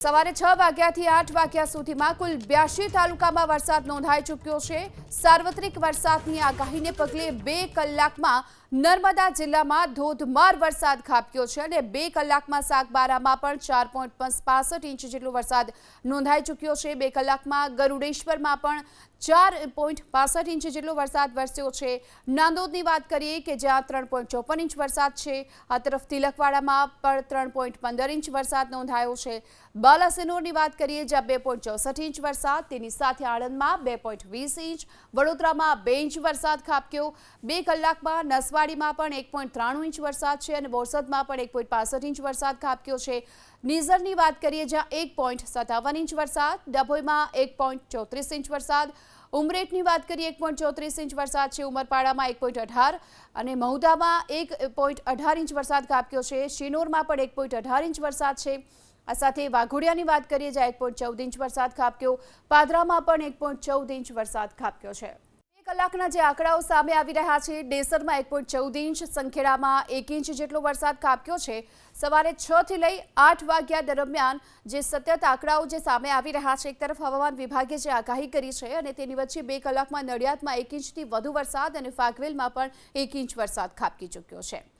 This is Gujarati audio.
સવારે 6 વાગ્યાથી 8 વાગ્યા સુધીમાં કુલ 82 તાલુકામાં વરસાદ નોંધાઈ ચૂક્યો છે। સાર્વત્રિક વરસાદની આગાહીને પગલે 2 કલાકમાં નર્મદા જિલ્લામાં ધોધમાર વરસાદ ખાબક્યો છે અને 2 કલાકમાં સાગબારામાં પણ 4.65 ઇંચ જેટલો વરસાદ નોંધાઈ ચૂક્યો છે। 2 કલાકમાં ગરુડેશ્વરમાં પણ 4.65 ઇંચ જેટલો વરસાદ વરસ્યો છે। નાંદોદની વાત કરીએ કે જ્યાં 3.54 ઇંચ વરસાદ છે। આ તરફ તિલકવાડામાં પણ 3.15 ઇંચ વરસાદ નોંધાયો છે। બાલાસિનોરની વાત કરીએ જ્યાં 2.64 ઇંચ વરસાદ, તેની સાથે આણંદમાં 2.20 ઇંચ, વડોદરામાં 2 ઇંચ વરસાદ ખાબક્યો। 2 કલાકમાં નસવાડીમાં પણ 1.93 ઇંચ વરસાદ છે અને બોરસદમાં પણ 1.65 ઇંચ વરસાદ ખાબક્યો છે। નિઝરની વાત કરીએ જ્યાં 1.57 ઇંચ વરસાદ, ડભોઈમાં 1.34 ઇંચ વરસાદ, ઉમરેઠની વાત કરીએ 1.34 ઇંચ વરસાદ છે। ઉમરપાડામાં 1.18 અને મહુધામાં 1.18 ઇંચ વરસાદ ખાબક્યો છે। શિનોરમાં પણ 1.18 ઇંચ વરસાદ છે। આ સાથે વાઘોડિયાની વાત કરીએ જ્યાં 1.14 ઇંચ વરસાદ ખાબક્યો, પાદરામાં પણ 1.14 ઇંચ વરસાદ ખાબક્યો છે। 2 કલાકના જે આંકડાઓ સામે આવી રહ્યા છે, ડેસરમાં 1.14 ઇંચ, સંખેડામાં 1 ઇંચ જેટલો વરસાદ ખાબક્યો છે। સવારે 6 થી લઈ 8 વાગ્યા દરમિયાન જે સતત આંકડાઓ જે સામે આવી રહ્યા છે, એક તરફ હવામાન વિભાગે જે આગાહી કરી છે અને તેની વચ્ચે 2 કલાકમાં નડિયાદમાં 1 ઇંચથી વધુ વરસાદ અને ફાગવેલમાં પણ 1 ઇંચ વરસાદ ખાબકી ચૂક્યો છે।